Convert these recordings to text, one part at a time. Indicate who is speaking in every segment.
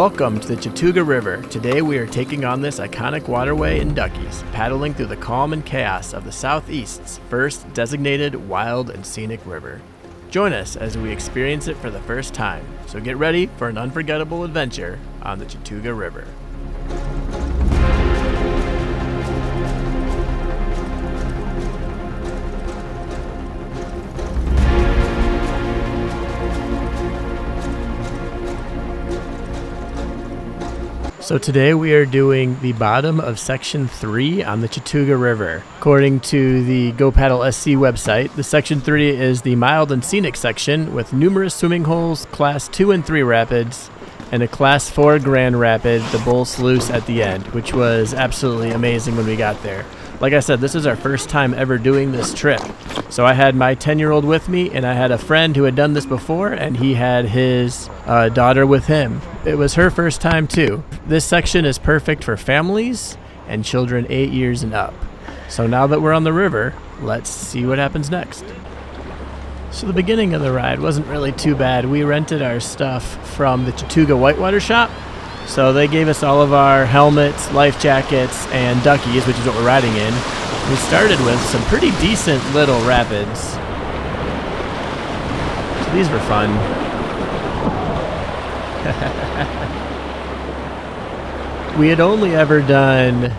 Speaker 1: Welcome to the Chattooga River. Today we are taking on this iconic waterway in duckies, paddling through the calm and chaos of the Southeast's first designated wild and scenic river. Join us as we experience it for the first time, so get ready for an unforgettable adventure on the Chattooga River. So today we are doing the bottom of Section 3 on the Chattooga River. According to the Go Paddle SC website, the Section 3 is the mild and scenic section with numerous swimming holes, Class 2 and 3 rapids, and a Class 4 Grand Rapid, the Bull Sluice at the end, which was absolutely amazing when we got there. Like I said, this is our first time ever doing this trip. So I had my 10-year-old with me, and I had a friend who had done this before, and he had his daughter with him. It was her first time too. This section is perfect for families and children 8 years and up. So now that we're on the river, let's see what happens next. So the beginning of the ride wasn't really too bad. We rented our stuff from the Chattooga Whitewater shop. So they gave us all of our helmets, life jackets, and duckies, which is what we're riding in. We started with some pretty decent little rapids. So these were fun. We had only ever done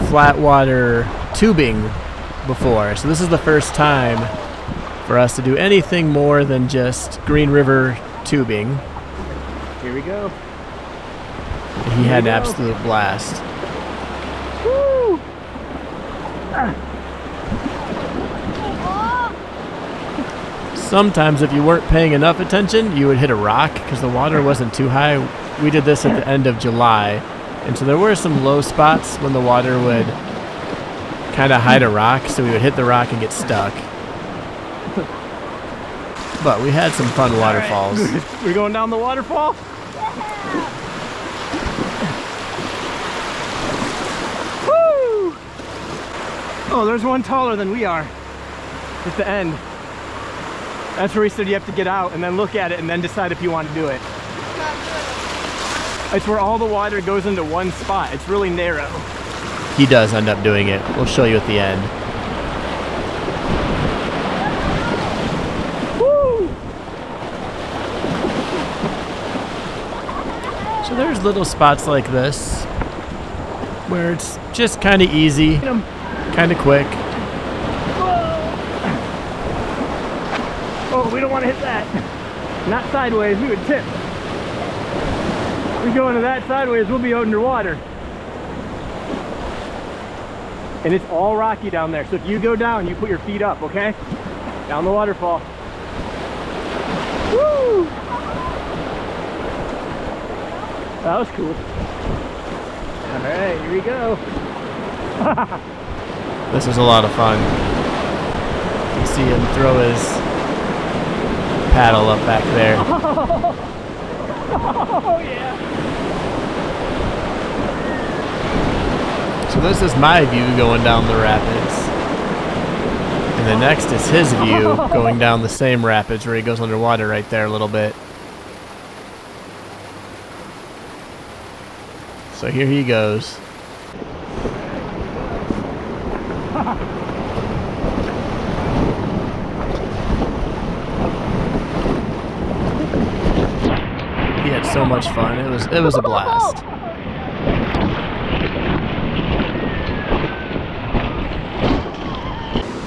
Speaker 1: flat water tubing before, so this is the first time for us to do anything more than just Green River tubing. Here we go. He had an absolute blast.
Speaker 2: Woo!
Speaker 1: Sometimes if you weren't paying enough attention, you would hit a rock because the water wasn't too high. We did this at the end of July, and so there were some low spots when the water would kind of hide a rock, so we would hit the rock and get stuck. But we had some fun waterfalls.
Speaker 2: Right. We're going down the waterfall? Woo! Oh, there's one taller than we are at the end. That's where we said you have to get out and then look at it and then decide if you want to do it. It's where all the water goes into one spot. It's really narrow.
Speaker 1: He does end up doing it. We'll show you at the end.
Speaker 2: Woo!
Speaker 1: So there's little spots like this where it's just kind of easy, kind of quick.
Speaker 2: Oh, we don't want to hit that. Not sideways, we would tip. We go into that sideways, we'll be underwater. And it's all rocky down there. So if you go down, you put your feet up, okay? Down the waterfall. Woo! That was cool. All right, here we go.
Speaker 1: This was a lot of fun. You can see him throw his paddle up back there.
Speaker 2: Oh yeah.
Speaker 1: So this is my view going down the rapids. And the next is his view going down the same rapids where he goes underwater right there a little bit. So here he goes. He had so much fun. It was a blast.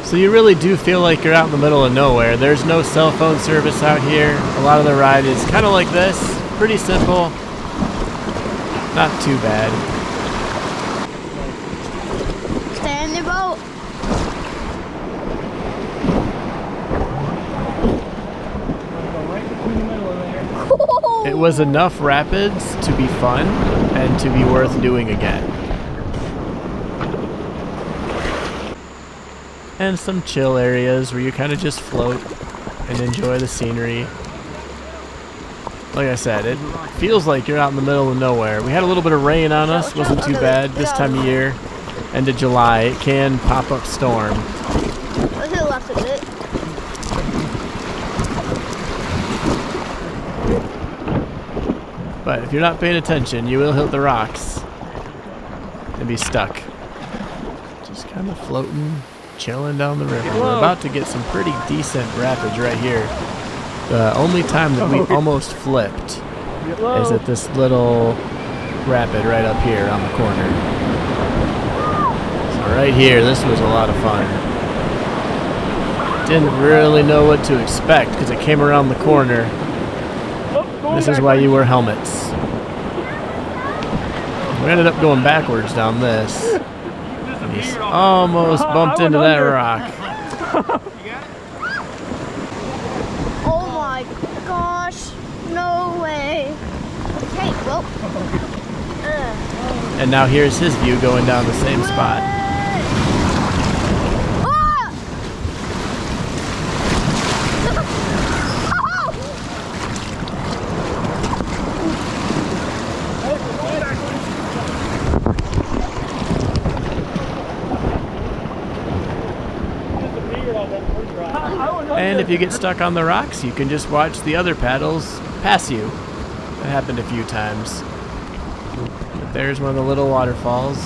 Speaker 1: So you really do feel like you're out in the middle of nowhere. There's no cell phone service out here. A lot of the ride is kind of like this. Pretty simple. Not too bad.
Speaker 3: Stay in the boat.
Speaker 1: It was enough rapids to be fun and to be worth doing again. And some chill areas where you kind of just float and enjoy the scenery. Like I said, it feels like you're out in the middle of nowhere. We had a little bit of rain on us, wasn't too bad this time of year. End of July, it can pop up storm.
Speaker 3: What's the left of it?
Speaker 1: But if you're not paying attention, you will hit the rocks and be stuck. Just kind of floating, chilling down the river. We're about to get some pretty decent rapids right here. The only time that we almost flipped is at this little rapid right up here on the corner. So right here, this was a lot of fun. Didn't really know what to expect because it came around the corner. This is why you wear helmets. We ended up going backwards down this. And he's almost bumped into that rock.
Speaker 3: Oh my gosh. No way. Okay, well.
Speaker 1: And now here's his view going down the same spot. And if you get stuck on the rocks, you can just watch the other paddles pass you. That happened a few times. But there's one of the little waterfalls.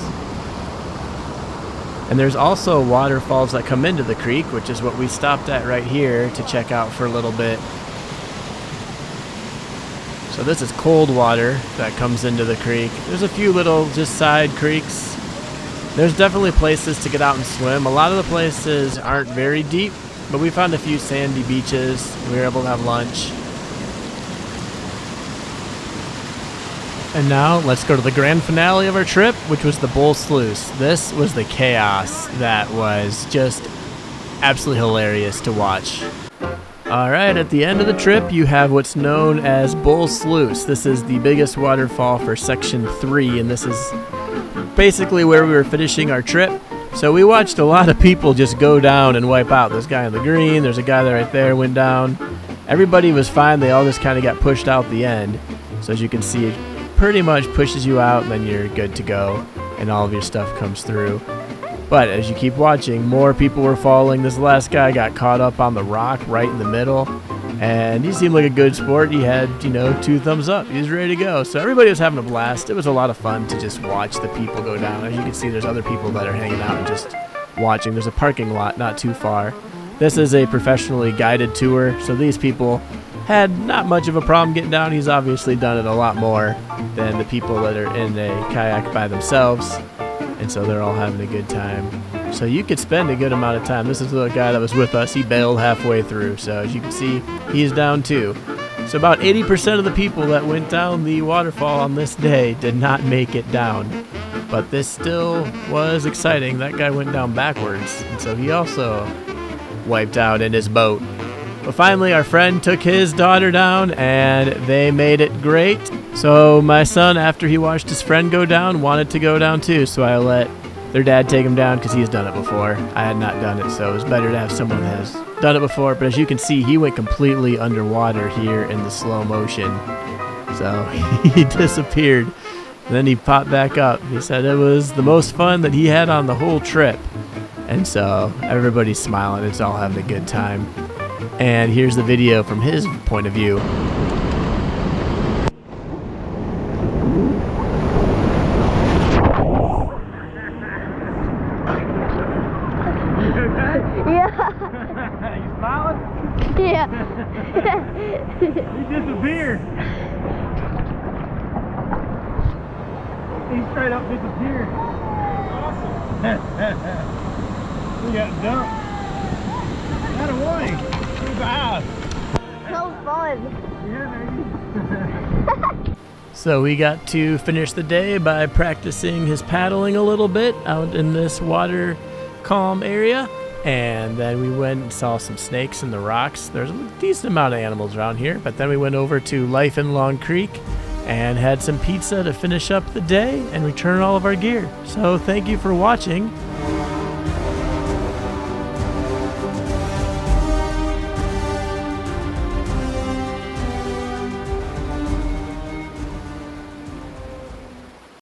Speaker 1: And there's also waterfalls that come into the creek, which is what we stopped at right here to check out for a little bit. So this is cold water that comes into the creek. There's a few little just side creeks. There's definitely places to get out and swim. A lot of the places aren't very deep, but we found a few sandy beaches. We were able to have lunch. And now let's go to the grand finale of our trip, which was the Bull Sluice. This was the chaos that was just absolutely hilarious to watch. All right, at the end of the trip, you have what's known as Bull Sluice. This is the biggest waterfall for Section 3, and this is basically where we were finishing our trip. So we watched a lot of people just go down and wipe out. This guy on the green, there's a guy that right there went down. Everybody was fine. They all just kind of got pushed out the end. So as you can see, it pretty much pushes you out, and then you're good to go, and all of your stuff comes through. But as you keep watching, more people were falling. This last guy got caught up on the rock right in the middle, and he seemed like a good sport. He had, 2 thumbs up. He was ready to go. So everybody was having a blast. It was a lot of fun to just watch the people go down. As you can see, there's other people that are hanging out and just watching. There's a parking lot not too far. This is a professionally guided tour, so these people had not much of a problem getting down. He's obviously done it a lot more than the people that are in a kayak by themselves, and so they're all having a good time. So you could spend a good amount of time. This is the guy that was with us. He bailed halfway through, so as you can see, he's down too. So about 80% of the people that went down the waterfall on this day did not make it down, but this still was exciting. That guy went down backwards, and so he also wiped out in his boat. But finally, our friend took his daughter down, and they made it great. So my son, after he watched his friend go down, wanted to go down too. So I let their dad take him down because he's done it before. I had not done it, so it was better to have someone that has done it before. But as you can see, he went completely underwater here in the slow motion. So he disappeared. And then he popped back up. He said it was the most fun that he had on the whole trip. And so everybody's smiling. It's all having a good time. And here's the video from his point of view.
Speaker 3: Yeah.
Speaker 2: You smiling?
Speaker 3: Yeah.
Speaker 2: He disappeared. He straight up disappeared. Awesome. We got dumped. Not a warning. Wow.
Speaker 3: So fun.
Speaker 2: Yeah, baby.
Speaker 1: So we got to finish the day by practicing his paddling a little bit out in this water calm area. And then we went and saw some snakes in the rocks. There's a decent amount of animals around here. But then we went over to Life in Long Creek and had some pizza to finish up the day and return all of our gear. So thank you for watching.